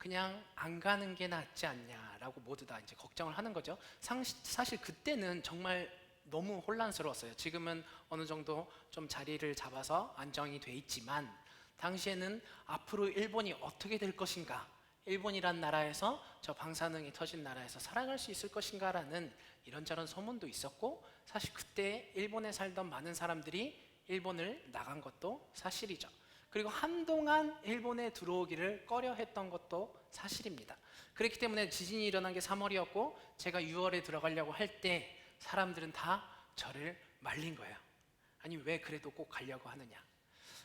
그냥 안 가는 게 낫지 않냐라고 모두 다 이제 걱정을 하는 거죠. 사실 그때는 정말 너무 혼란스러웠어요. 지금은 어느 정도 좀 자리를 잡아서 안정이 돼 있지만 당시에는 앞으로 일본이 어떻게 될 것인가, 일본이란 나라에서, 저 방사능이 터진 나라에서 살아갈 수 있을 것인가라는 이런저런 소문도 있었고, 사실 그때 일본에 살던 많은 사람들이 일본을 나간 것도 사실이죠. 그리고 한동안 일본에 들어오기를 꺼려했던 것도 사실입니다. 그렇기 때문에 지진이 일어난 게 3월이었고 제가 6월에 들어가려고 할 때 사람들은 다 저를 말린 거예요. 아니 왜 그래도 꼭 가려고 하느냐.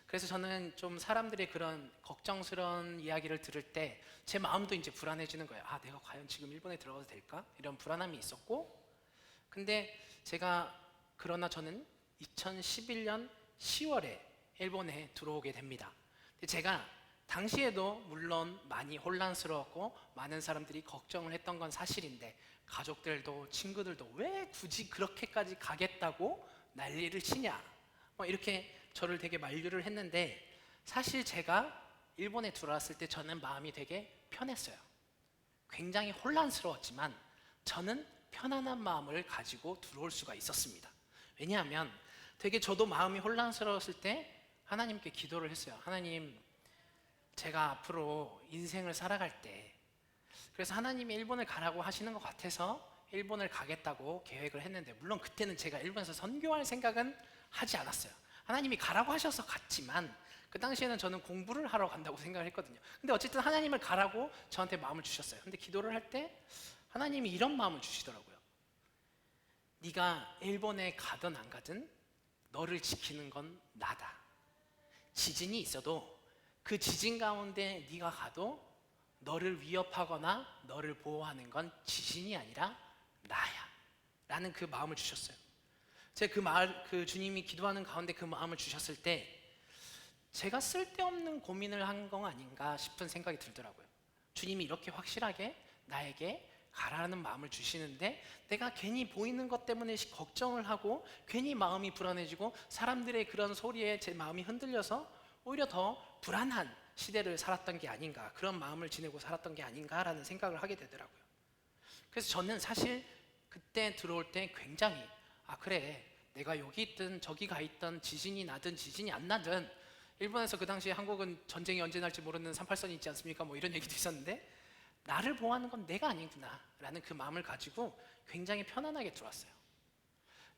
그래서 저는 좀 사람들의 그런 걱정스러운 이야기를 들을 때 제 마음도 이제 불안해지는 거예요. 아, 내가 과연 지금 일본에 들어가도 될까? 이런 불안함이 있었고, 근데 그러나 저는 2011년 10월에 일본에 들어오게 됩니다. 근데 제가 당시에도 물론 많이 혼란스러웠고 많은 사람들이 걱정을 했던 건 사실인데, 가족들도 친구들도 왜 굳이 그렇게까지 가겠다고 난리를 치냐, 뭐 이렇게 저를 되게 만류를 했는데, 사실 제가 일본에 들어왔을 때 저는 마음이 되게 편했어요. 굉장히 혼란스러웠지만 저는 편안한 마음을 가지고 들어올 수가 있었습니다. 왜냐하면 되게 저도 마음이 혼란스러웠을 때 하나님께 기도를 했어요. 하나님, 제가 앞으로 인생을 살아갈 때, 그래서 하나님이 일본을 가라고 하시는 것 같아서 일본을 가겠다고 계획을 했는데, 물론 그때는 제가 일본에서 선교할 생각은 하지 않았어요. 하나님이 가라고 하셔서 갔지만 그 당시에는 저는 공부를 하러 간다고 생각을 했거든요. 근데 어쨌든 하나님을 가라고 저한테 마음을 주셨어요. 근데 기도를 할 때 하나님이 이런 마음을 주시더라고요. 네가 일본에 가든 안 가든 너를 지키는 건 나다. 지진이 있어도 그 지진 가운데 네가 가도 너를 위협하거나 너를 보호하는 건 지진이 아니라 나야 라는 그 마음을 주셨어요. 제가 그 주님이 기도하는 가운데 그 마음을 주셨을 때 제가 쓸데없는 고민을 한 건 아닌가 싶은 생각이 들더라고요. 주님이 이렇게 확실하게 나에게 가라는 마음을 주시는데 내가 괜히 보이는 것 때문에 걱정을 하고 괜히 마음이 불안해지고 사람들의 그런 소리에 제 마음이 흔들려서 오히려 더 불안한 시대를 살았던 게 아닌가, 그런 마음을 지내고 살았던 게 아닌가라는 생각을 하게 되더라고요. 그래서 저는 사실 그때 들어올 때 굉장히, 아 그래, 내가 여기 있든 저기 가 있든 지진이 나든 지진이 안 나든, 일본에서 그 당시에 한국은 전쟁이 언제 날지 모르는 38선이 있지 않습니까? 뭐 이런 얘기도 있었는데 나를 보호하는 건 내가 아니구나 라는 그 마음을 가지고 굉장히 편안하게 들어왔어요.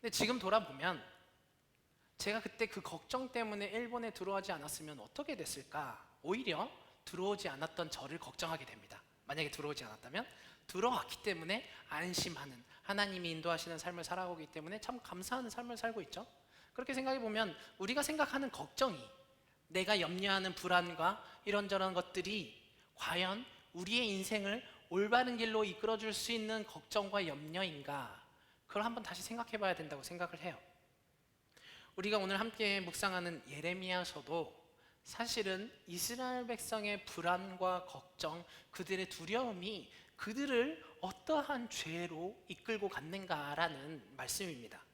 근데 지금 돌아보면 제가 그때 그 걱정 때문에 일본에 들어오지 않았으면 어떻게 됐을까? 오히려 들어오지 않았던 저를 걱정하게 됩니다. 만약에 들어오지 않았다면 들어왔기 때문에 안심하는, 하나님이 인도하시는 삶을 살아오기 때문에 참 감사하는 삶을 살고 있죠. 그렇게 생각해 보면 우리가 생각하는 걱정이, 내가 염려하는 불안과 이런저런 것들이 과연 우리의 인생을 올바른 길로 이끌어줄 수 있는 걱정과 염려인가, 그걸 한번 다시 생각해 봐야 된다고 생각을 해요. 우리가 오늘 함께 묵상하는 예레미야서도 사실은 이스라엘 백성의 불안과 걱정, 그들의 두려움이 그들을 어떠한 죄로 이끌고 갔는가라는 말씀입니다.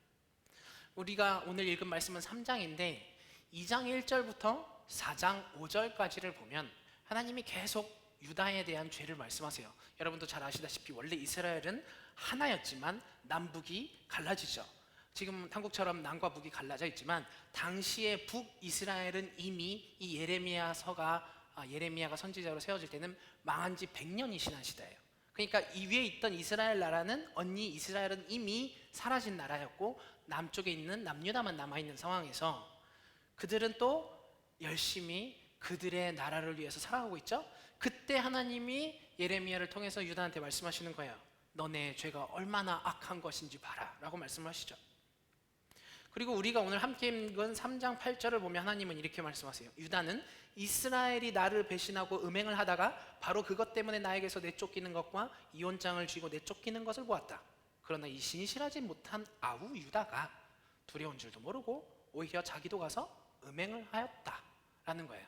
우리가 오늘 읽은 말씀은 3장인데 2장 1절부터 4장 5절까지를 보면 하나님이 계속 유다에 대한 죄를 말씀하세요. 여러분도 잘 아시다시피 원래 이스라엘은 하나였지만 남북이 갈라지죠. 지금 한국처럼 남과 북이 갈라져 있지만 당시의 북이스라엘은 이미 이 예레미야가 선지자로 세워질 때는 망한 지 100년이 지난 시대예요. 그러니까 이 위에 있던 이스라엘 나라는, 언니 이스라엘은 이미 사라진 나라였고 남쪽에 있는 남유다만 남아있는 상황에서 그들은 또 열심히 그들의 나라를 위해서 살아가고 있죠. 그때 하나님이 예레미야를 통해서 유다한테 말씀하시는 거예요. 너네 죄가 얼마나 악한 것인지 봐라 라고 말씀하시죠. 그리고 우리가 오늘 함께 읽은 3장 8절을 보면 하나님은 이렇게 말씀하세요. 유다는 이스라엘이 나를 배신하고 음행을 하다가 바로 그것 때문에 나에게서 내쫓기는 것과 이혼장을 쥐고 내쫓기는 것을 보았다. 그러나 이 신실하지 못한 아우 유다가 두려운 줄도 모르고 오히려 자기도 가서 음행을 하였다 라는 거예요.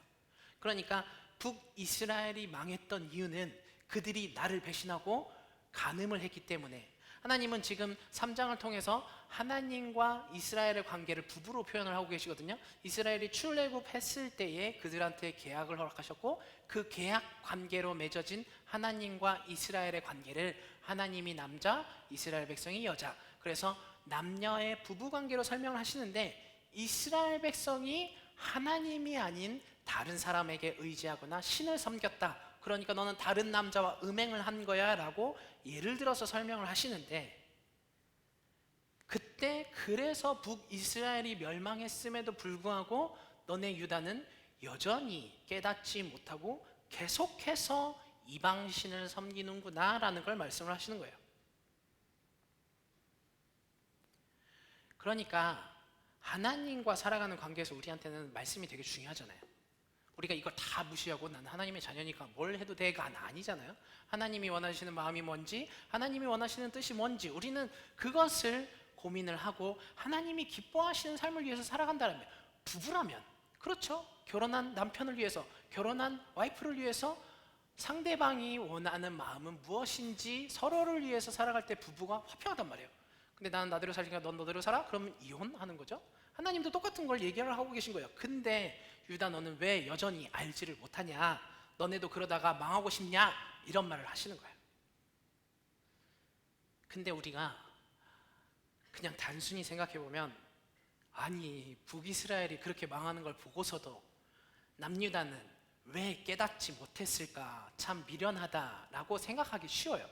그러니까 북이스라엘이 망했던 이유는 그들이 나를 배신하고 간음을 했기 때문에, 하나님은 지금 3장을 통해서 하나님과 이스라엘의 관계를 부부로 표현을 하고 계시거든요. 이스라엘이 출애굽했을 때에 그들한테 계약을 허락하셨고, 그 계약 관계로 맺어진 하나님과 이스라엘의 관계를 하나님이 남자, 이스라엘 백성이 여자, 그래서 남녀의 부부 관계로 설명을 하시는데, 이스라엘 백성이 하나님이 아닌 다른 사람에게 의지하거나 신을 섬겼다, 그러니까 너는 다른 남자와 음행을 한 거야 라고 예를 들어서 설명을 하시는데, 그때 그래서 북이스라엘이 멸망했음에도 불구하고 너네 유다는 여전히 깨닫지 못하고 계속해서 이방신을 섬기는구나 라는 걸 말씀을 하시는 거예요. 그러니까 하나님과 살아가는 관계에서 우리한테는 말씀이 되게 중요하잖아요. 우리가 이걸 다 무시하고 나는 하나님의 자녀니까 뭘 해도 돼가 아니잖아요. 하나님이 원하시는 마음이 뭔지, 하나님이 원하시는 뜻이 뭔지 우리는 그것을 고민을 하고 하나님이 기뻐하시는 삶을 위해서 살아간다면, 부부라면, 그렇죠, 결혼한 남편을 위해서, 결혼한 와이프를 위해서 상대방이 원하는 마음은 무엇인지 서로를 위해서 살아갈 때 부부가 화평하단 말이에요. 근데 나는 나대로 살니까 넌 너대로 살아? 그러면 이혼하는 거죠. 하나님도 똑같은 걸 얘기를 하고 계신 거예요. 근데 유다, 너는 왜 여전히 알지를 못하냐? 너네도 그러다가 망하고 싶냐? 이런 말을 하시는 거예요. 근데 우리가 그냥 단순히 생각해보면, 아니 북이스라엘이 그렇게 망하는 걸 보고서도 남유다는 왜 깨닫지 못했을까, 참 미련하다라고 생각하기 쉬워요.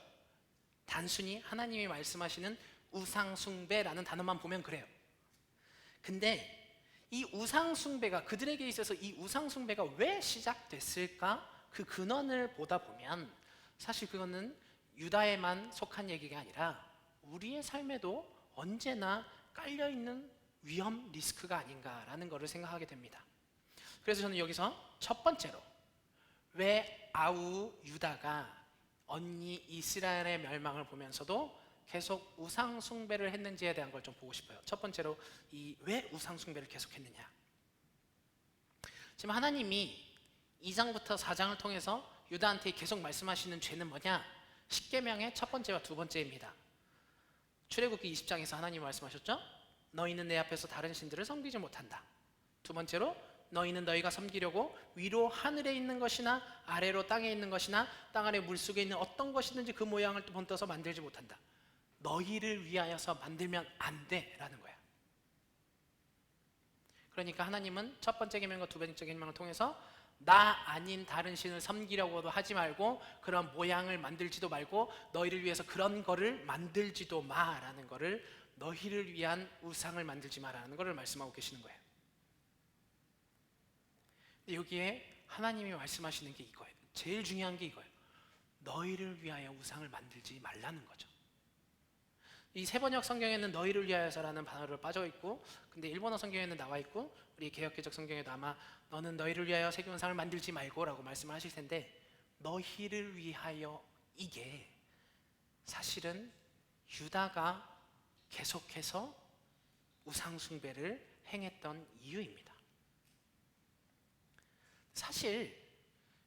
단순히 하나님이 말씀하시는 우상숭배라는 단어만 보면 그래요. 근데 이 우상숭배가, 그들에게 있어서 이 우상숭배가 왜 시작됐을까, 그 근원을 보다 보면 사실 그거는 유다에만 속한 얘기가 아니라 우리의 삶에도 언제나 깔려있는 위험 리스크가 아닌가라는 것을 생각하게 됩니다. 그래서 저는 여기서 첫 번째로 왜 아우 유다가 언니 이스라엘의 멸망을 보면서도 계속 우상숭배를 했는지에 대한 걸 좀 보고 싶어요. 첫 번째로 이 왜 우상숭배를 계속했느냐. 지금 하나님이 2장부터 4장을 통해서 유다한테 계속 말씀하시는 죄는 뭐냐? 십계명의 첫 번째와 두 번째입니다. 출애굽기 20장에서 하나님이 말씀하셨죠? 너희는 내 앞에서 다른 신들을 섬기지 못한다. 두 번째로, 너희는 너희가 섬기려고 위로 하늘에 있는 것이나 아래로 땅에 있는 것이나 땅 아래 물속에 있는 어떤 것이든지 그 모양을 본떠서 만들지 못한다. 너희를 위하여서 만들면 안 돼라는 거야. 그러니까 하나님은 첫 번째 계명과 두 번째 계명을 통해서 나 아닌 다른 신을 섬기려고도 하지 말고, 그런 모양을 만들지도 말고, 너희를 위해서 그런 거를 만들지도 마라는 거를, 너희를 위한 우상을 만들지 마라는 거를 말씀하고 계시는 거예요. 근데 여기에 하나님이 말씀하시는 게 이거예요. 제일 중요한 게 이거예요. 너희를 위하여 우상을 만들지 말라는 거죠. 이 세번역 성경에는 너희를 위하여서라는 단어를 빠져 있고, 근데 일본어 성경에는 나와 있고, 우리 개역개적 성경에도 아마 너는 너희를 위하여 세계 우상을 만들지 말고라고 말씀을 하실 텐데, 너희를 위하여, 이게 사실은 유다가 계속해서 우상 숭배를 행했던 이유입니다. 사실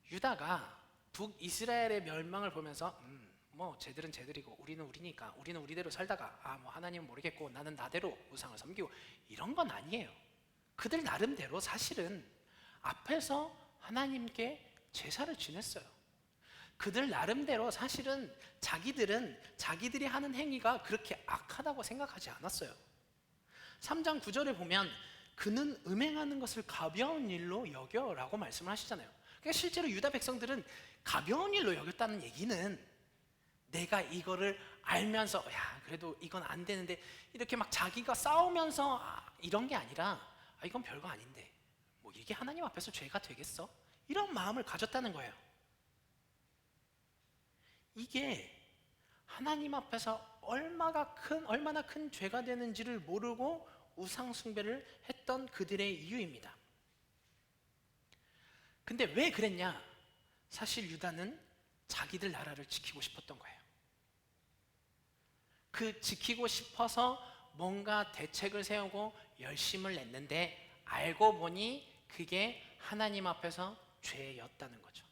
유다가 북이스라엘의 멸망을 보면서 뭐 쟤들은 쟤들이고 우리는 우리니까 우리는 우리대로 살다가 뭐 하나님은 모르겠고 나는 나대로 우상을 섬기고, 이런 건 아니에요. 그들 나름대로 사실은 앞에서 하나님께 제사를 지냈어요. 그들 나름대로 사실은 자기들이 하는 행위가 그렇게 악하다고 생각하지 않았어요. 3장 9절에 보면 그는 음행하는 것을 가벼운 일로 여겨라고 말씀을 하시잖아요. 그러니까 실제로 유다 백성들은 가벼운 일로 여겼다는 얘기는, 내가 이거를 알면서 야 그래도 이건 안 되는데 이렇게 막 자기가 싸우면서 이런 게 아니라, 이건 별거 아닌데 뭐 이게 하나님 앞에서 죄가 되겠어? 이런 마음을 가졌다는 거예요. 이게 하나님 앞에서 얼마나 큰 죄가 되는지를 모르고 우상 숭배를 했던 그들의 이유입니다. 근데 왜 그랬냐? 사실 유다는 자기들 나라를 지키고 싶었던 거예요. 그 지키고 싶어서 뭔가 대책을 세우고 열심을 냈는데, 알고 보니 그게 하나님 앞에서 죄였다는 거죠.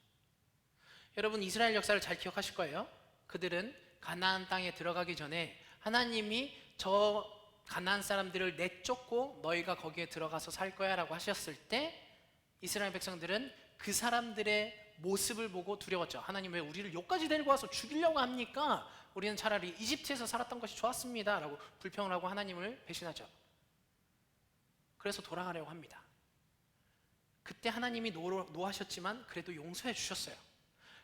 여러분 이스라엘 역사를 잘 기억하실 거예요. 그들은 가나안 땅에 들어가기 전에 하나님이 저 가나안 사람들을 내쫓고 너희가 거기에 들어가서 살 거야 라고 하셨을 때 이스라엘 백성들은 그 사람들의 모습을 보고 두려웠죠. 하나님 왜 우리를 여기까지 데리고 와서 죽이려고 합니까? 우리는 차라리 이집트에서 살았던 것이 좋았습니다 라고 불평을 하고 하나님을 배신하죠. 그래서 돌아가려고 합니다. 그때 하나님이 노하셨지만 그래도 용서해 주셨어요.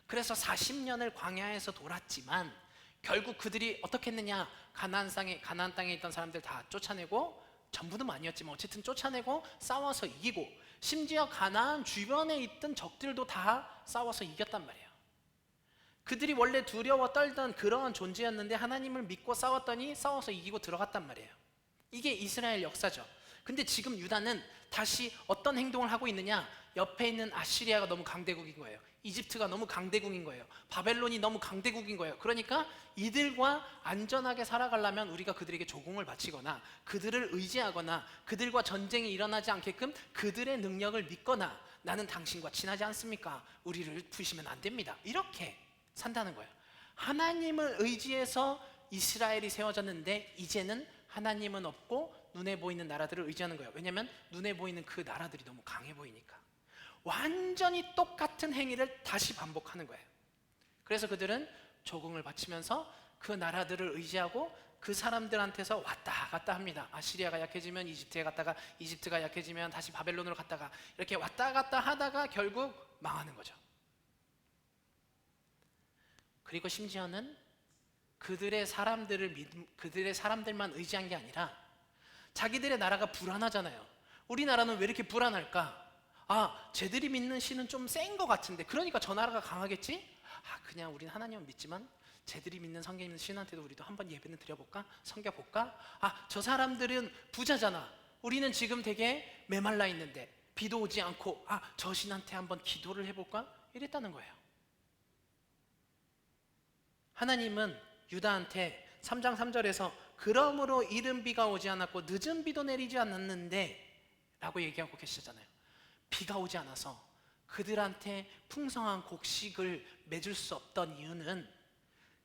그래서 40년을 광야에서 돌았지만 결국 그들이 어떻게 했느냐, 가나안 땅에 있던 사람들 다 쫓아내고, 전부는 아니었지만 어쨌든 쫓아내고 싸워서 이기고, 심지어 가나안 주변에 있던 적들도 다 싸워서 이겼단 말이에요. 그들이 원래 두려워 떨던 그러한 존재였는데 하나님을 믿고 싸웠더니 싸워서 이기고 들어갔단 말이에요. 이게 이스라엘 역사죠. 근데 지금 유다는 다시 어떤 행동을 하고 있느냐, 옆에 있는 아시리아가 너무 강대국인 거예요. 이집트가 너무 강대국인 거예요. 바벨론이 너무 강대국인 거예요. 그러니까 이들과 안전하게 살아가려면 우리가 그들에게 조공을 바치거나 그들을 의지하거나 그들과 전쟁이 일어나지 않게끔 그들의 능력을 믿거나, 나는 당신과 친하지 않습니까? 우리를 푸시면 안 됩니다, 이렇게 산다는 거예요. 하나님을 의지해서 이스라엘이 세워졌는데 이제는 하나님은 없고 눈에 보이는 나라들을 의지하는 거예요. 왜냐하면 눈에 보이는 그 나라들이 너무 강해 보이니까. 완전히 똑같은 행위를 다시 반복하는 거예요. 그래서 그들은 조공을 바치면서 그 나라들을 의지하고 그 사람들한테서 왔다 갔다 합니다. 아시리아가 약해지면 이집트에 갔다가, 이집트가 약해지면 다시 바벨론으로 갔다가, 이렇게 왔다 갔다 하다가 결국 망하는 거죠. 그리고 심지어는 그들의 사람들만 의지한 게 아니라 자기들의 나라가 불안하잖아요. 우리나라는 왜 이렇게 불안할까? 쟤들이 믿는 신은 좀 센 것 같은데, 그러니까 저 나라가 강하겠지? 그냥 우린 하나님은 믿지만 쟤들이 믿는 성경 있는 신한테도 우리도 한번 예배는 드려볼까? 섬겨볼까? 저 사람들은 부자잖아. 우리는 지금 되게 메말라 있는데 비도 오지 않고 저 신한테 한번 기도를 해볼까? 이랬다는 거예요. 하나님은 유다한테 3장 3절에서 그러므로 이른 비가 오지 않았고 늦은 비도 내리지 않았는데 라고 얘기하고 계시잖아요. 비가 오지 않아서 그들한테 풍성한 곡식을 맺을 수 없던 이유는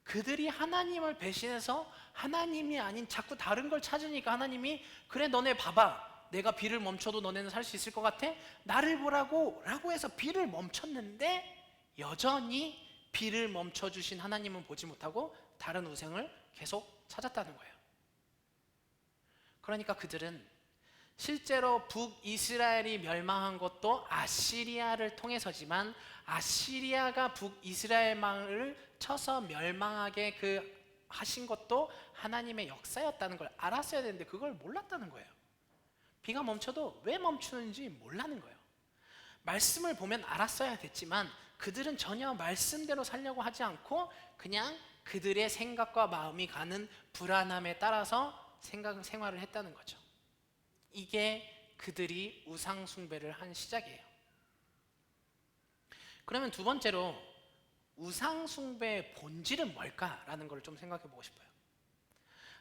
그들이 하나님을 배신해서 하나님이 아닌 자꾸 다른 걸 찾으니까 하나님이 그래 너네 봐봐, 내가 비를 멈춰도 너네는 살 수 있을 것 같아? 나를 보라고 라고 해서 비를 멈췄는데 여전히 비를 멈춰주신 하나님은 보지 못하고 다른 우상을 계속 찾았다는 거예요. 그러니까 그들은 실제로 북이스라엘이 멸망한 것도 아시리아를 통해서지만 아시리아가 북이스라엘만을 쳐서 멸망하게 하신 것도 하나님의 역사였다는 걸 알았어야 되는데 그걸 몰랐다는 거예요. 비가 멈춰도 왜 멈추는지 몰라는 거예요. 말씀을 보면 알았어야 됐지만 그들은 전혀 말씀대로 살려고 하지 않고 그냥 그들의 생각과 마음이 가는 불안함에 따라서 생활을 했다는 거죠. 이게 그들이 우상 숭배를 한 시작이에요. 그러면 두 번째로 우상 숭배의 본질은 뭘까라는 걸 좀 생각해 보고 싶어요.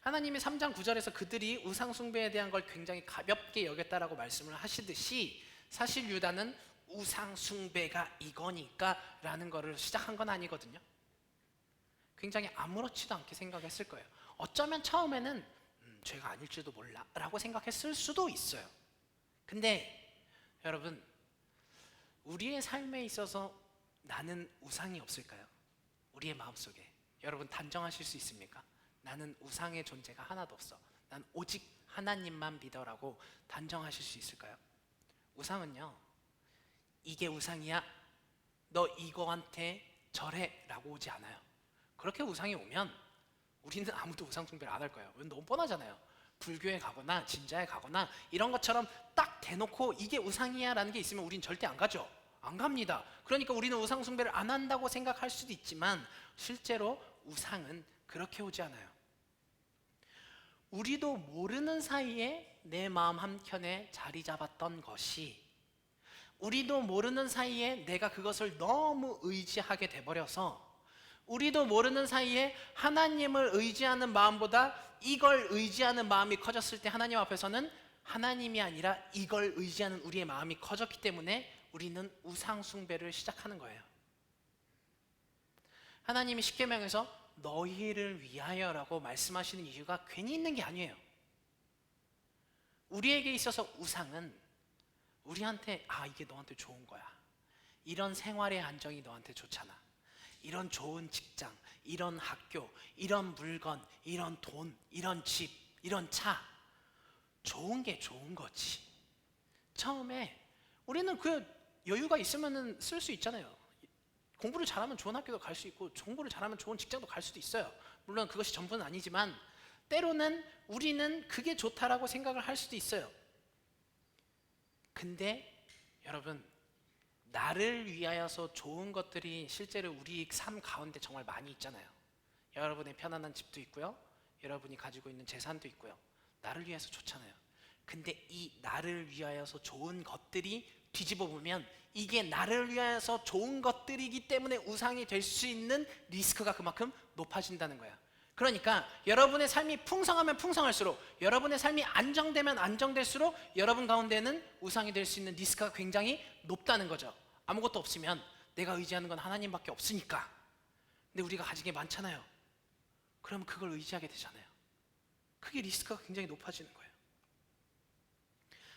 하나님이 3장 9절에서 그들이 우상 숭배에 대한 걸 굉장히 가볍게 여겼다라고 말씀을 하시듯이 사실 유다는 우상 숭배가 이거니까 라는 거를 시작한 건 아니거든요. 굉장히 아무렇지도 않게 생각했을 거예요. 어쩌면 처음에는 죄가 아닐지도 몰라 라고 생각했을 수도 있어요. 근데 여러분, 우리의 삶에 있어서 나는 우상이 없을까요? 우리의 마음속에 여러분 단정하실 수 있습니까? 나는 우상의 존재가 하나도 없어, 난 오직 하나님만 믿어라고 단정하실 수 있을까요? 우상은요, 이게 우상이야, 너 이거한테 절해 라고 오지 않아요. 그렇게 우상이 오면 우리는 아무도 우상 숭배를 안 할 거예요. 너무 뻔하잖아요. 불교에 가거나 진자에 가거나 이런 것처럼 딱 대놓고 이게 우상이야 라는 게 있으면 우린 절대 안 가죠. 안 갑니다. 그러니까 우리는 우상 숭배를 안 한다고 생각할 수도 있지만 실제로 우상은 그렇게 오지 않아요. 우리도 모르는 사이에 내 마음 한켠에 자리 잡았던 것이, 우리도 모르는 사이에 내가 그것을 너무 의지하게 돼버려서 우리도 모르는 사이에 하나님을 의지하는 마음보다 이걸 의지하는 마음이 커졌을 때 하나님 앞에서는 하나님이 아니라 이걸 의지하는 우리의 마음이 커졌기 때문에 우리는 우상 숭배를 시작하는 거예요. 하나님이 십계명에서 너희를 위하여라고 말씀하시는 이유가 괜히 있는 게 아니에요. 우리에게 있어서 우상은 우리한테 이게 너한테 좋은 거야. 이런 생활의 안정이 너한테 좋잖아. 이런 좋은 직장, 이런 학교, 이런 물건, 이런 돈, 이런 집, 이런 차. 좋은 게 좋은 거지. 처음에 우리는 그 여유가 있으면 쓸 수 있잖아요. 공부를 잘하면 좋은 학교도 갈 수 있고 공부를 잘하면 좋은 직장도 갈 수도 있어요. 물론 그것이 전부는 아니지만 때로는 우리는 그게 좋다라고 생각을 할 수도 있어요. 근데 여러분, 나를 위하여서 좋은 것들이 실제로 우리 삶 가운데 정말 많이 있잖아요. 여러분의 편안한 집도 있고요, 여러분이 가지고 있는 재산도 있고요. 나를 위해서 좋잖아요. 근데 이 나를 위하여서 좋은 것들이 뒤집어 보면 이게 나를 위하여서 좋은 것들이기 때문에 우상이 될 수 있는 리스크가 그만큼 높아진다는 거야. 그러니까 여러분의 삶이 풍성하면 풍성할수록, 여러분의 삶이 안정되면 안정될수록 여러분 가운데는 우상이 될 수 있는 리스크가 굉장히 높다는 거죠. 아무것도 없으면 내가 의지하는 건 하나님밖에 없으니까. 근데 우리가 가진 게 많잖아요. 그럼 그걸 의지하게 되잖아요. 그게 리스크가 굉장히 높아지는 거예요.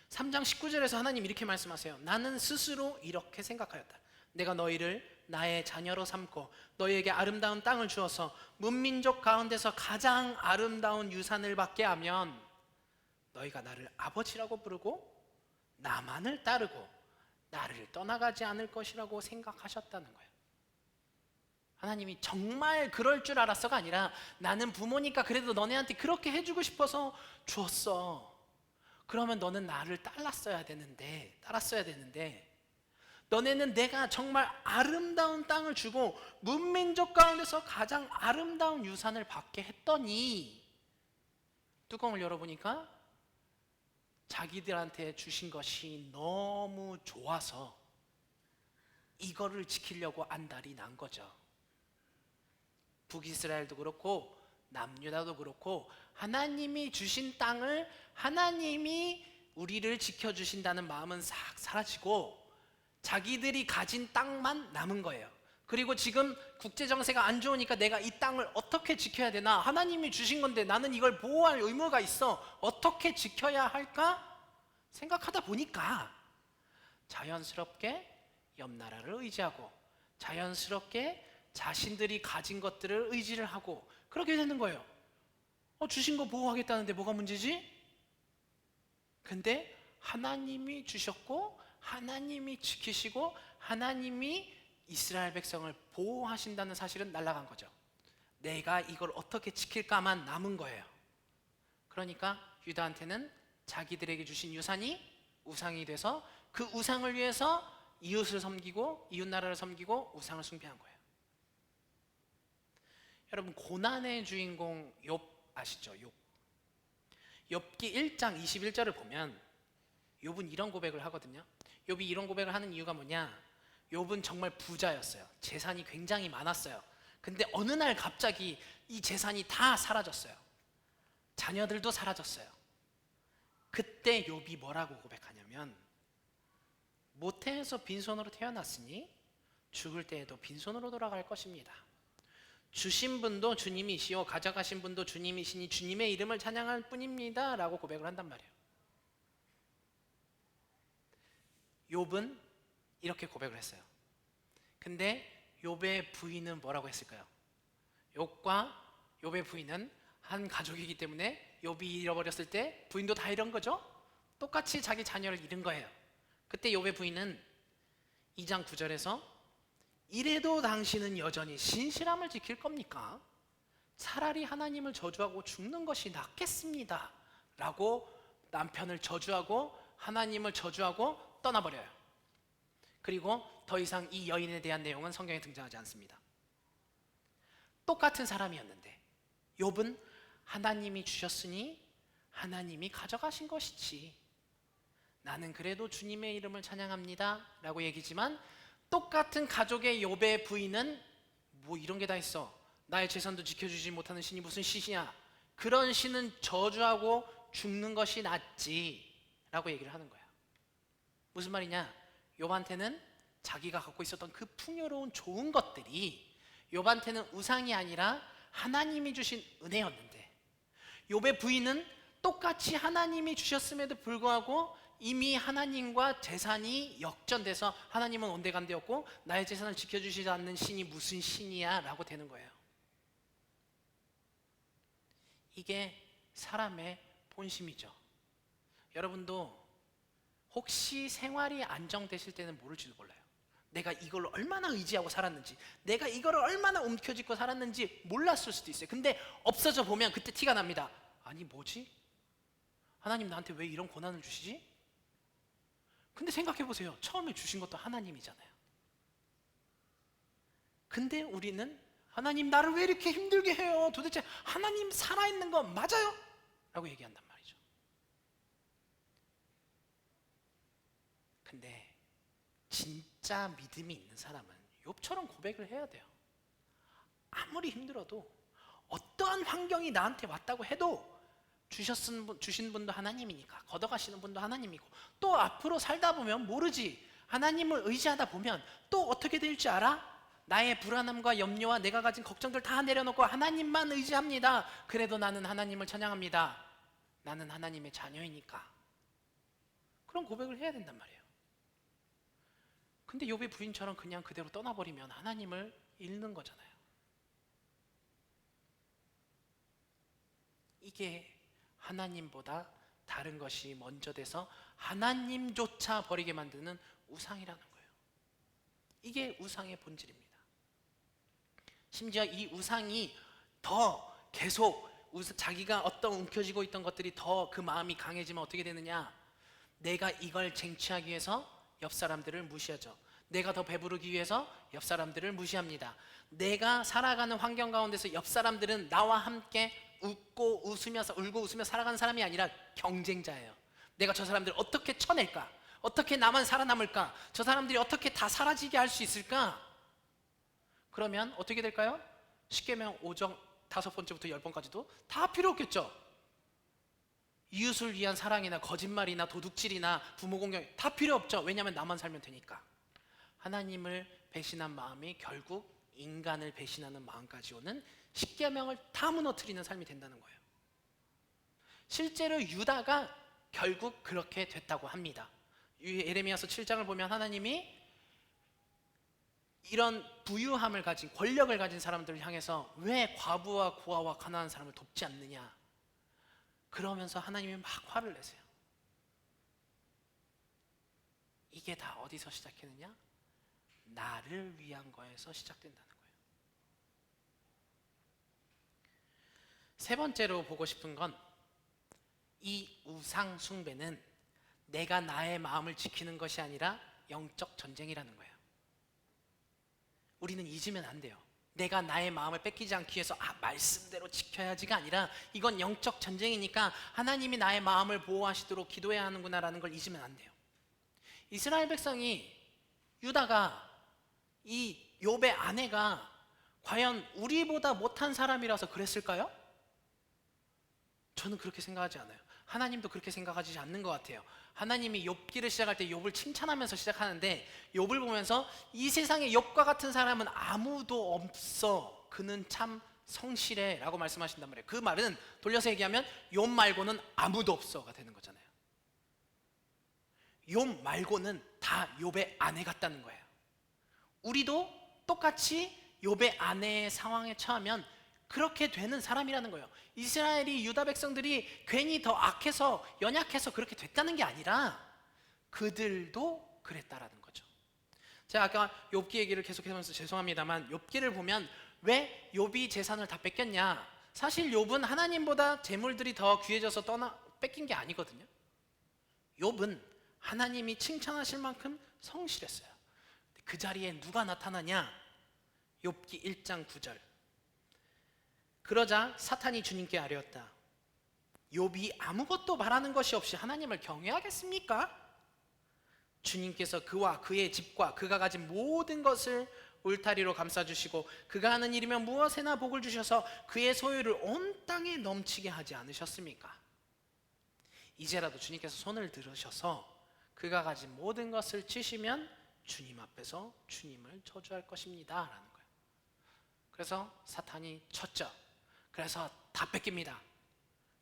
3장 19절에서 하나님 이렇게 말씀하세요. 나는 스스로 이렇게 생각하였다. 내가 너희를 나의 자녀로 삼고 너희에게 아름다운 땅을 주어서 문민족 가운데서 가장 아름다운 유산을 받게 하면 너희가 나를 아버지라고 부르고 나만을 따르고 나를 떠나가지 않을 것이라고 생각하셨다는 거예요. 하나님이 정말 그럴 줄 알았어가 아니라 나는 부모니까 그래도 너네한테 그렇게 해주고 싶어서 주었어. 그러면 너는 나를 따랐어야 되는데 너네는 내가 정말 아름다운 땅을 주고 문민족 가운데서 가장 아름다운 유산을 받게 했더니 뚜껑을 열어보니까 자기들한테 주신 것이 너무 좋아서 이거를 지키려고 안달이 난 거죠. 북이스라엘도 그렇고 남유다도 그렇고 하나님이 주신 땅을 하나님이 우리를 지켜주신다는 마음은 싹 사라지고 자기들이 가진 땅만 남은 거예요. 그리고 지금 국제정세가 안 좋으니까 내가 이 땅을 어떻게 지켜야 되나? 하나님이 주신 건데 나는 이걸 보호할 의무가 있어. 어떻게 지켜야 할까? 생각하다 보니까 자연스럽게 옆 나라를 의지하고 자연스럽게 자신들이 가진 것들을 의지를 하고 그렇게 되는 거예요. 주신 거 보호하겠다는데 뭐가 문제지? 근데 하나님이 주셨고 하나님이 지키시고 하나님이 이스라엘 백성을 보호하신다는 사실은 날아간 거죠. 내가 이걸 어떻게 지킬까만 남은 거예요. 그러니까 유다한테는 자기들에게 주신 유산이 우상이 돼서 그 우상을 위해서 이웃을 섬기고 이웃 나라를 섬기고 우상을 숭배한 거예요. 여러분, 고난의 주인공 욥 아시죠? 욥기 1장 21절을 보면 욥은 이런 고백을 하거든요. 욥이 이런 고백을 하는 이유가 뭐냐? 욥은 정말 부자였어요. 재산이 굉장히 많았어요. 근데 어느 날 갑자기 이 재산이 다 사라졌어요. 자녀들도 사라졌어요. 그때 욥이 뭐라고 고백하냐면 모태에서 빈손으로 태어났으니 죽을 때에도 빈손으로 돌아갈 것입니다. 주신 분도 주님이시오 가져가신 분도 주님이시니 주님의 이름을 찬양할 뿐입니다 라고 고백을 한단 말이에요. 욥은 이렇게 고백을 했어요. 근데 욥의 부인은 뭐라고 했을까요? 욥과 욥의 부인은 한 가족이기 때문에 욥이 잃어버렸을 때 부인도 다 잃은 거죠. 똑같이 자기 자녀를 잃은 거예요. 그때 욥의 부인은 2장 9절에서 이래도 당신은 여전히 신실함을 지킬 겁니까? 차라리 하나님을 저주하고 죽는 것이 낫겠습니다 라고 남편을 저주하고 하나님을 저주하고 떠나버려요. 그리고 더 이상 이 여인에 대한 내용은 성경에 등장하지 않습니다. 똑같은 사람이었는데 욥은 하나님이 주셨으니 하나님이 가져가신 것이지 나는 그래도 주님의 이름을 찬양합니다 라고 얘기지만 똑같은 가족의 욥의 부인은 뭐 이런 게 다 있어. 나의 재산도 지켜주지 못하는 신이 무슨 신이야. 그런 신은 저주하고 죽는 것이 낫지 라고 얘기를 하는 거야. 무슨 말이냐? 욥한테는 자기가 갖고 있었던 그 풍요로운 좋은 것들이 욥한테는 우상이 아니라 하나님이 주신 은혜였는데, 욥의 부인은 똑같이 하나님이 주셨음에도 불구하고 이미 하나님과 재산이 역전돼서 하나님은 온데간데였고 나의 재산을 지켜주시지 않는 신이 무슨 신이야 라고 되는 거예요. 이게 사람의 본심이죠. 여러분도 혹시 생활이 안정되실 때는 모를지도 몰라요. 내가 이걸 얼마나 의지하고 살았는지, 내가 이걸 얼마나 움켜쥐고 살았는지 몰랐을 수도 있어요. 근데 없어져 보면 그때 티가 납니다. 아니 뭐지? 하나님 나한테 왜 이런 고난을 주시지? 근데 생각해 보세요. 처음에 주신 것도 하나님이잖아요. 근데 우리는 하나님 나를 왜 이렇게 힘들게 해요? 도대체 하나님 살아있는 거 맞아요? 라고 얘기한단 말이죠. 근데 진짜 믿음이 있는 사람은 욥처럼 고백을 해야 돼요. 아무리 힘들어도 어떠한 환경이 나한테 왔다고 해도 주신 분도 하나님이니까, 걷어가시는 분도 하나님이고, 또 앞으로 살다 보면 모르지, 하나님을 의지하다 보면 또 어떻게 될지 알아? 나의 불안함과 염려와 내가 가진 걱정들 다 내려놓고 하나님만 의지합니다. 그래도 나는 하나님을 찬양합니다. 나는 하나님의 자녀이니까. 그런 고백을 해야 된단 말이에요. 근데 욥의 부인처럼 그냥 그대로 떠나버리면 하나님을 잃는 거잖아요. 이게 하나님보다 다른 것이 먼저 돼서 하나님조차 버리게 만드는 우상이라는 거예요. 이게 우상의 본질입니다. 심지어 이 우상이 더 계속 자기가 어떤 움켜쥐고 있던 것들이 더 그 마음이 강해지면 어떻게 되느냐? 내가 이걸 쟁취하기 위해서 옆 사람들을 무시하죠. 내가 더 배부르기 위해서 옆 사람들을 무시합니다. 내가 살아가는 환경 가운데서 옆 사람들은 나와 함께 울고 웃으며 살아가는 사람이 아니라 경쟁자예요. 내가 저 사람들을 어떻게 쳐낼까? 어떻게 나만 살아남을까? 저 사람들이 어떻게 다 사라지게 할 수 있을까? 그러면 어떻게 될까요? 십계명 5정 5번째부터 10번까지도 다 필요 없겠죠. 이웃을 위한 사랑이나 거짓말이나 도둑질이나 부모 공경 다 필요 없죠. 왜냐하면 나만 살면 되니까. 하나님을 배신한 마음이 결국 인간을 배신하는 마음까지 오는 십계명을 다 무너뜨리는 삶이 된다는 거예요. 실제로 유다가 결국 그렇게 됐다고 합니다. 예레미야서 7장을 보면 하나님이 이런 부유함을 가진, 권력을 가진 사람들을 향해서 왜 과부와 고아와 가난한 사람을 돕지 않느냐, 그러면서 하나님이 막 화를 내세요. 이게 다 어디서 시작했느냐? 나를 위한 거에서 시작된다는 거예요. 세 번째로 보고 싶은 건 이 우상 숭배는 내가 나의 마음을 지키는 것이 아니라 영적 전쟁이라는 거예요. 우리는 잊으면 안 돼요. 내가 나의 마음을 뺏기지 않기 위해서 말씀대로 지켜야지가 아니라 이건 영적 전쟁이니까 하나님이 나의 마음을 보호하시도록 기도해야 하는구나라는 걸 잊으면 안 돼요. 이스라엘 백성이, 유다가, 이 욥의 아내가 과연 우리보다 못한 사람이라서 그랬을까요? 저는 그렇게 생각하지 않아요. 하나님도 그렇게 생각하지 않는 것 같아요. 하나님이 욥기를 시작할 때 욥을 칭찬하면서 시작하는데, 욥을 보면서 이 세상에 욥과 같은 사람은 아무도 없어, 그는 참 성실해 라고 말씀하신단 말이에요. 그 말은 돌려서 얘기하면 욥 말고는 아무도 없어가 되는 거잖아요. 욥 말고는 다 욥의 아내 같다는 거예요. 우리도 똑같이 욥의 아내의 상황에 처하면 그렇게 되는 사람이라는 거예요. 이스라엘이, 유다 백성들이 괜히 더 악해서 연약해서 그렇게 됐다는 게 아니라 그들도 그랬다라는 거죠. 제가 아까 욥기 얘기를 계속해서 죄송합니다만, 욥기를 보면 왜 욥이 재산을 다 뺏겼냐? 사실 욥은 하나님보다 재물들이 더 귀해져서 뺏긴 게 아니거든요. 욥은 하나님이 칭찬하실 만큼 성실했어요. 그 자리에 누가 나타나냐? 욥기 1장 9절. 그러자 사탄이 주님께 아뢰었다. 욥이 아무것도 바라는 것이 없이 하나님을 경외하겠습니까? 주님께서 그와 그의 집과 그가 가진 모든 것을 울타리로 감싸주시고 그가 하는 일이면 무엇에나 복을 주셔서 그의 소유를 온 땅에 넘치게 하지 않으셨습니까? 이제라도 주님께서 손을 들으셔서 그가 가진 모든 것을 치시면 주님 앞에서 주님을 저주할 것입니다 라는 거예요. 그래서 사탄이 쳤죠. 그래서 다 뺏깁니다.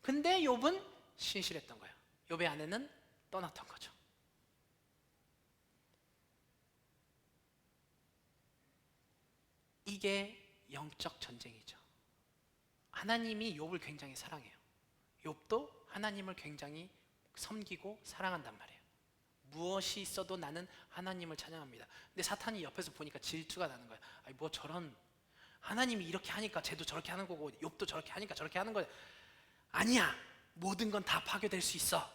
근데 욥은 신실했던 거예요. 욥의 아내는 떠났던 거죠. 이게 영적 전쟁이죠. 하나님이 욥을 굉장히 사랑해요. 욥도 하나님을 굉장히 섬기고 사랑한단 말이에요. 무엇이 있어도 나는 하나님을 찬양합니다. 근데 사탄이 옆에서 보니까 질투가 나는 거예요. 아니 뭐 저런, 하나님이 이렇게 하니까 쟤도 저렇게 하는 거고 욥도 저렇게 하니까 저렇게 하는 거야. 아니야, 모든 건 다 파괴될 수 있어.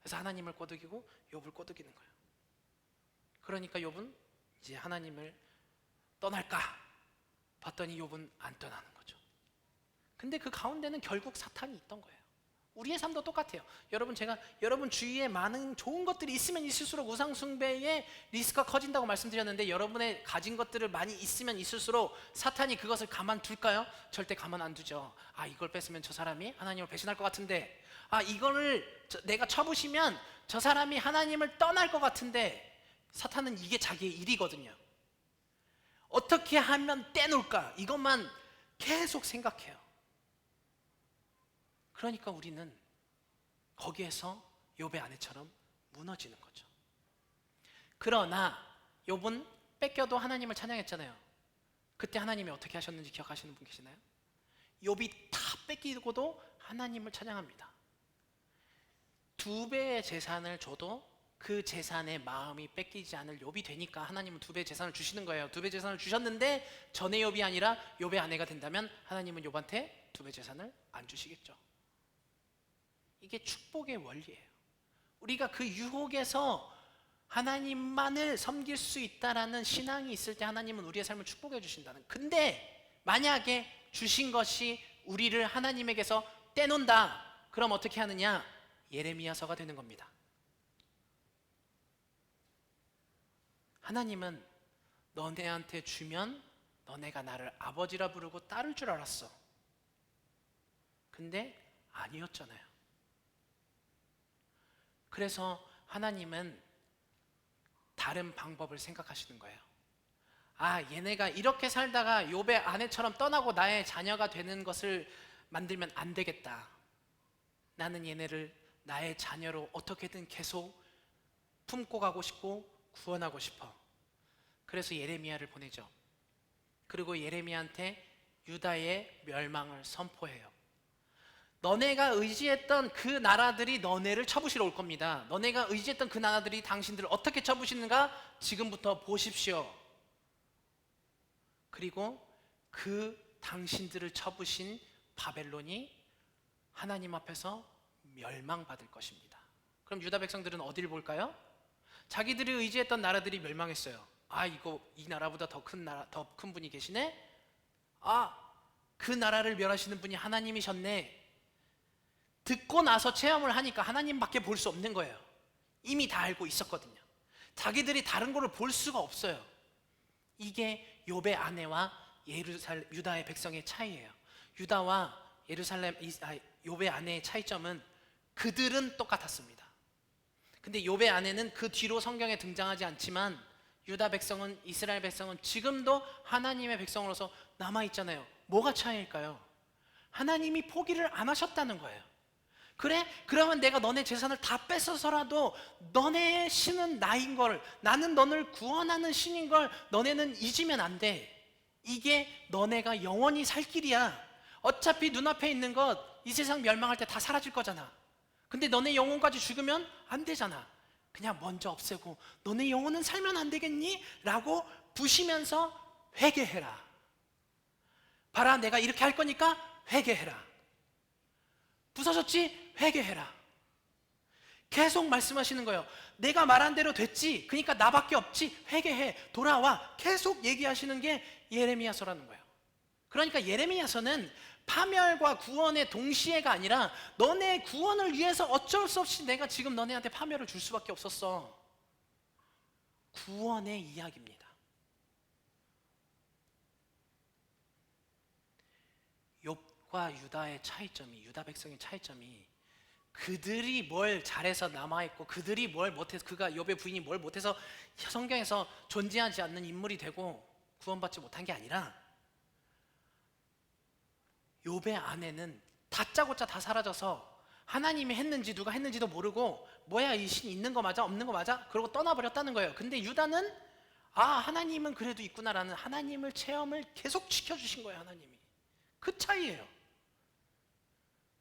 그래서 하나님을 꼬드기고 욥을 꼬드기는 거예요. 그러니까 욥은 이제 하나님을 떠날까 봤더니 욥은 안 떠나는 거죠. 근데 그 가운데는 결국 사탄이 있던 거예요. 우리의 삶도 똑같아요. 제가 여러분 주위에 많은 좋은 것들이 있으면 있을수록 우상 숭배의 리스크가 커진다고 말씀드렸는데, 여러분의 가진 것들을 많이 있으면 있을수록 사탄이 그것을 가만둘까요? 절대 가만 안 두죠. 아, 이걸 뺏으면 저 사람이 하나님을 배신할 것 같은데, 아, 이거를 내가 쳐부시면 저 사람이 하나님을 떠날 것 같은데, 사탄은 이게 자기의 일이거든요. 어떻게 하면 떼놓을까? 이것만 계속 생각해요. 그러니까 우리는 거기에서 욥의 아내처럼 무너지는 거죠. 그러나 욥은 뺏겨도 하나님을 찬양했잖아요. 그때 하나님이 어떻게 하셨는지 기억하시는 분 계시나요? 욥이 다 뺏기고도 하나님을 찬양합니다. 2배의 재산을 줘도 그 재산의 마음이 뺏기지 않을 욥이 되니까 하나님은 2배의 재산을 주시는 거예요. 2배의 재산을 주셨는데 전의 욥이 아니라 욥의 아내가 된다면 하나님은 욥한테 2배 재산을 안 주시겠죠. 이게 축복의 원리예요. 우리가 그 유혹에서 하나님만을 섬길 수 있다라는 신앙이 있을 때 하나님은 우리의 삶을 축복해 주신다는. 근데 만약에 주신 것이 우리를 하나님에게서 떼놓는다, 그럼 어떻게 하느냐? 예레미야서가 되는 겁니다. 하나님은 너네한테 주면 너네가 나를 아버지라 부르고 딸을 줄 알았어. 근데 아니었잖아요. 그래서 하나님은 다른 방법을 생각하시는 거예요. 아, 얘네가 이렇게 살다가 욥의 아내처럼 떠나고 나의 자녀가 되는 것을 만들면 안 되겠다. 나는 얘네를 나의 자녀로 어떻게든 계속 품고 가고 싶고 구원하고 싶어. 그래서 예레미야를 보내죠. 그리고 예레미야한테 유다의 멸망을 선포해요. 너네가 의지했던 그 나라들이 너네를 쳐부시러 올 겁니다. 너네가 의지했던 그 나라들이 당신들을 어떻게 쳐부시는가 지금부터 보십시오. 그리고 그 당신들을 쳐부신 바벨론이 하나님 앞에서 멸망받을 것입니다. 그럼 유다 백성들은 어디를 볼까요? 자기들이 의지했던 나라들이 멸망했어요. 아, 이 나라보다 더 큰 분이 계시네? 아, 그 나라를 멸하시는 분이 하나님이셨네. 듣고 나서 체험을 하니까 하나님밖에 볼 수 없는 거예요. 이미 다 알고 있었거든요. 자기들이 다른 거를 볼 수가 없어요. 이게 욥의 아내와 유다의 백성의 차이예요. 유다와 욥의 아내의 차이점은 그들은 똑같았습니다. 근데 욥의 아내는 그 뒤로 성경에 등장하지 않지만 유다 백성은, 이스라엘 백성은 지금도 하나님의 백성으로서 남아있잖아요. 뭐가 차이일까요? 하나님이 포기를 안 하셨다는 거예요. 그래? 그러면 내가 너네 재산을 다 뺏어서라도 너네의 신은 나인 걸, 나는 너를 구원하는 신인 걸 너네는 잊으면 안 돼. 이게 너네가 영원히 살 길이야. 어차피 눈앞에 있는 것 이 세상 멸망할 때 다 사라질 거잖아. 근데 너네 영혼까지 죽으면 안 되잖아. 그냥 먼저 없애고 너네 영혼은 살면 안 되겠니? 라고 부시면서 회개해라. 봐라, 내가 이렇게 할 거니까 회개해라. 부서졌지? 회개해라. 계속 말씀하시는 거예요. 내가 말한 대로 됐지? 그러니까 나밖에 없지? 회개해. 돌아와. 계속 얘기하시는 게 예레미야서라는 거예요. 그러니까 예레미야서는 파멸과 구원의 동시에가 아니라 너네 구원을 위해서 어쩔 수 없이 내가 지금 너네한테 파멸을 줄 수밖에 없었어. 구원의 이야기입니다. 욥과 유다의 차이점이, 유다 백성의 차이점이, 그들이 뭘 잘해서 남아있고 그들이 뭘 못해서, 그가 욥의 부인이 뭘 못해서 성경에서 존재하지 않는 인물이 되고 구원받지 못한 게 아니라 욥의 아내는 다짜고짜 다 사라져서 하나님이 했는지 누가 했는지도 모르고 뭐야 이 신 있는 거 맞아 없는 거 맞아? 그러고 떠나버렸다는 거예요. 근데 유다는 하나님은 그래도 있구나라는 하나님을 체험을 계속 지켜주신 거예요. 하나님이. 그 차이예요.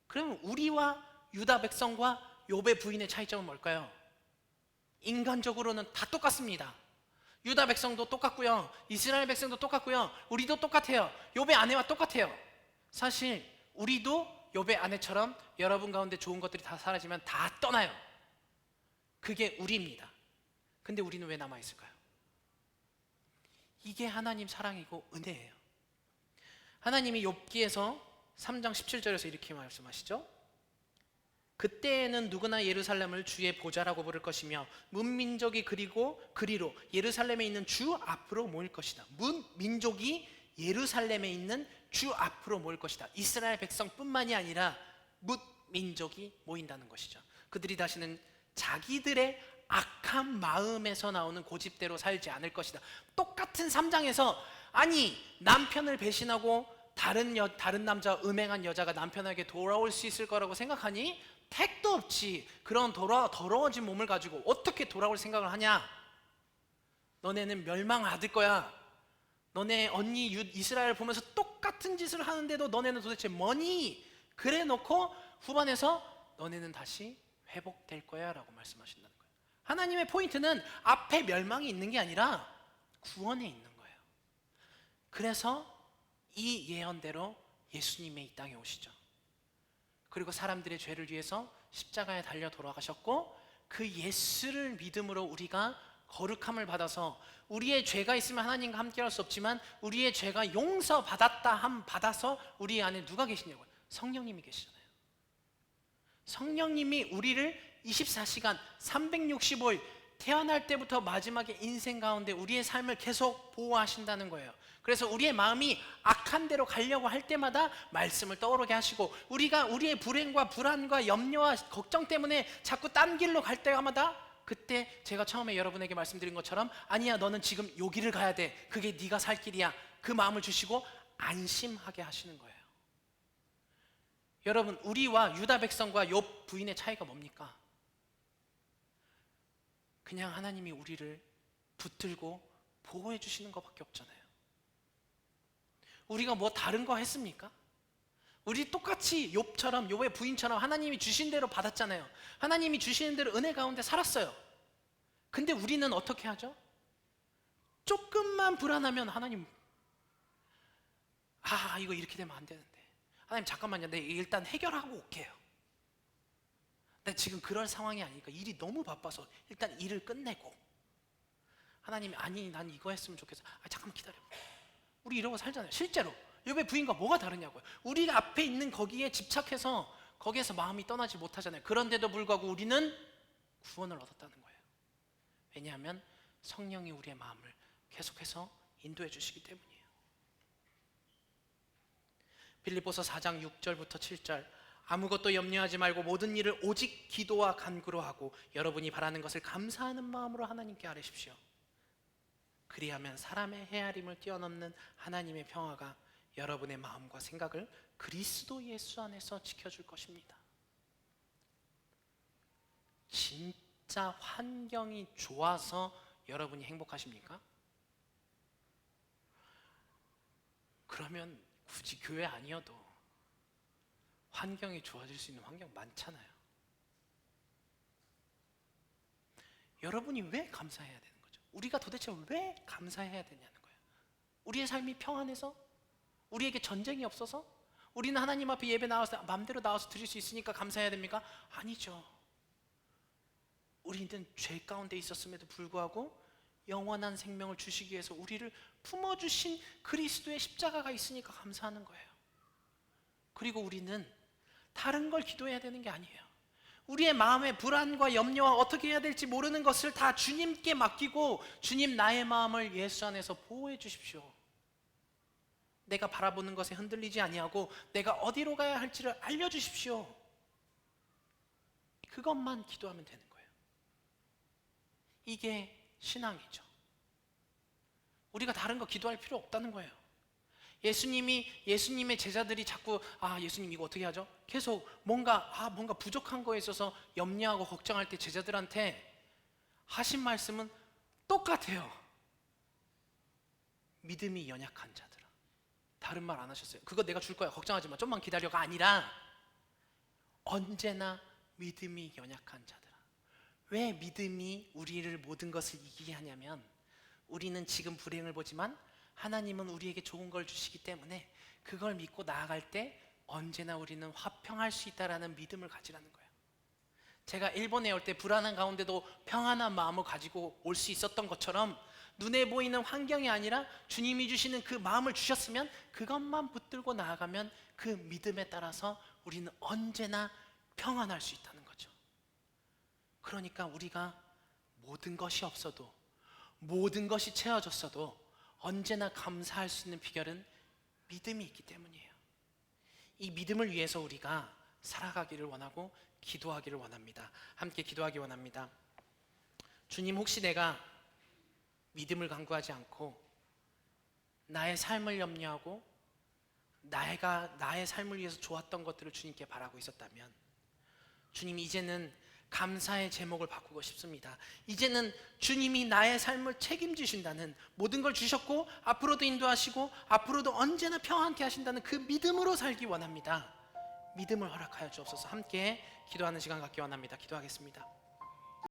그러면 우리와 유다 백성과 욥의 부인의 차이점은 뭘까요? 인간적으로는 다 똑같습니다. 유다 백성도 똑같고요, 이스라엘 백성도 똑같고요, 우리도 똑같아요. 욥의 아내와 똑같아요. 사실 우리도 욥의 아내처럼 여러분 가운데 좋은 것들이 다 사라지면 다 떠나요. 그게 우리입니다. 근데 우리는 왜 남아있을까요? 이게 하나님 사랑이고 은혜예요. 하나님이 욥기에서 3장 17절에서 이렇게 말씀하시죠. 그때에는 누구나 예루살렘을 주의 보좌라고 부를 것이며 문민족이 그리로 예루살렘에 있는 주 앞으로 모일 것이다. 문민족이 예루살렘에 있는 주 앞으로 모일 것이다. 이스라엘 백성뿐만이 아니라 문민족이 모인다는 것이죠. 그들이 다시는 자기들의 악한 마음에서 나오는 고집대로 살지 않을 것이다. 똑같은 3장에서 아니 남편을 배신하고 다른 남자 음행한 여자가 남편에게 돌아올 수 있을 거라고 생각하니 택도 없지. 그런 더러워진 몸을 가지고 어떻게 돌아올 생각을 하냐? 너네는 멸망받을 거야. 너네 언니 이스라엘 보면서 똑같은 짓을 하는데도 너네는 도대체 뭐니? 그래 놓고 후반에서 너네는 다시 회복될 거야 라고 말씀하신다는 거예요. 하나님의 포인트는 앞에 멸망이 있는 게 아니라 구원에 있는 거예요. 그래서 이 예언대로 예수님의 이 땅에 오시죠. 그리고 사람들의 죄를 위해서 십자가에 달려 돌아가셨고 그 예수를 믿음으로 우리가 거룩함을 받아서 우리의 죄가 있으면 하나님과 함께할 수 없지만 우리의 죄가 받아서 우리 안에 누가 계시냐고요? 성령님이 계시잖아요. 성령님이 우리를 24시간 365일 태어날 때부터 마지막에 인생 가운데 우리의 삶을 계속 보호하신다는 거예요. 그래서 우리의 마음이 악한 데로 가려고 할 때마다 말씀을 떠오르게 하시고 우리가 우리의 불행과 불안과 염려와 걱정 때문에 자꾸 딴 길로 갈 때마다 그때 제가 처음에 여러분에게 말씀드린 것처럼 아니야 너는 지금 여기를 가야 돼. 그게 네가 살 길이야. 그 마음을 주시고 안심하게 하시는 거예요. 여러분 우리와 유다 백성과 욥 부인의 차이가 뭡니까? 그냥 하나님이 우리를 붙들고 보호해 주시는 것밖에 없잖아요. 우리가 뭐 다른 거 했습니까? 우리 똑같이 욥의 부인처럼 하나님이 주신 대로 받았잖아요. 하나님이 주시는 대로 은혜 가운데 살았어요. 근데 우리는 어떻게 하죠? 조금만 불안하면 하나님 이거 이렇게 되면 안 되는데 하나님 잠깐만요. 내 일단 해결하고 올게요. 나 지금 그럴 상황이 아니니까 일이 너무 바빠서 일단 일을 끝내고 하나님이 아니 난 이거 했으면 좋겠어. 잠깐만 기다려. 우리 이러고 살잖아요. 실제로 욥의 부인과 뭐가 다르냐고요. 우리가 앞에 있는 거기에 집착해서 거기에서 마음이 떠나지 못하잖아요. 그런데도 불구하고 우리는 구원을 얻었다는 거예요. 왜냐하면 성령이 우리의 마음을 계속해서 인도해 주시기 때문이에요. 빌립보서 4장 6절부터 7절 아무것도 염려하지 말고 모든 일을 오직 기도와 간구로 하고 여러분이 바라는 것을 감사하는 마음으로 하나님께 아뢰십시오. 그리하면 사람의 헤아림을 뛰어넘는 하나님의 평화가 여러분의 마음과 생각을 그리스도 예수 안에서 지켜줄 것입니다. 진짜 환경이 좋아서 여러분이 행복하십니까? 그러면 굳이 교회 아니어도 환경이 좋아질 수 있는 환경 많잖아요. 여러분이 왜 감사해야 되는 거죠? 우리가 도대체 왜 감사해야 되냐는 거예요. 우리의 삶이 평안해서? 우리에게 전쟁이 없어서? 우리는 하나님 앞에 예배 나와서 마음대로 나와서 드릴 수 있으니까 감사해야 됩니까? 아니죠. 우리는 죄 가운데 있었음에도 불구하고 영원한 생명을 주시기 위해서 우리를 품어주신 그리스도의 십자가가 있으니까 감사하는 거예요. 그리고 우리는 다른 걸 기도해야 되는 게 아니에요. 우리의 마음의 불안과 염려와 어떻게 해야 될지 모르는 것을 다 주님께 맡기고 주님 나의 마음을 예수 안에서 보호해 주십시오. 내가 바라보는 것에 흔들리지 아니하고 내가 어디로 가야 할지를 알려주십시오. 그것만 기도하면 되는 거예요. 이게 신앙이죠. 우리가 다른 거 기도할 필요 없다는 거예요. 예수님의 제자들이 자꾸 예수님 이거 어떻게 하죠? 계속 뭔가 부족한 거에 있어서 염려하고 걱정할 때 제자들한테 하신 말씀은 똑같아요. 믿음이 연약한 자들아. 다른 말 안 하셨어요. 그거 내가 줄 거야. 걱정하지 마. 좀만 기다려가 아니라 언제나 믿음이 연약한 자들아. 왜 믿음이 우리를 모든 것을 이기게 하냐면 우리는 지금 불행을 보지만 하나님은 우리에게 좋은 걸 주시기 때문에 그걸 믿고 나아갈 때 언제나 우리는 화평할 수 있다라는 믿음을 가지라는 거예요. 제가 일본에 올 때 불안한 가운데도 평안한 마음을 가지고 올 수 있었던 것처럼 눈에 보이는 환경이 아니라 주님이 주시는 그 마음을 주셨으면 그것만 붙들고 나아가면 그 믿음에 따라서 우리는 언제나 평안할 수 있다는 거죠. 그러니까 우리가 모든 것이 없어도 모든 것이 채워졌어도 언제나 감사할 수 있는 비결은 믿음이 있기 때문이에요. 이 믿음을 위해서 우리가 살아가기를 원하고 기도하기를 원합니다. 함께 기도하기 원합니다. 주님, 혹시 내가 믿음을 강구하지 않고 나의 삶을 염려하고 나의 삶을 위해서 좋았던 것들을 주님께 바라고 있었다면 주님, 이제는 감사의 제목을 바꾸고 싶습니다. 이제는 주님이 나의 삶을 책임지신다는, 모든 걸 주셨고 앞으로도 인도하시고 앞으로도 언제나 평안케 하신다는 그 믿음으로 살기 원합니다. 믿음을 허락하여 주옵소서. 함께 기도하는 시간 갖기 원합니다. 기도하겠습니다.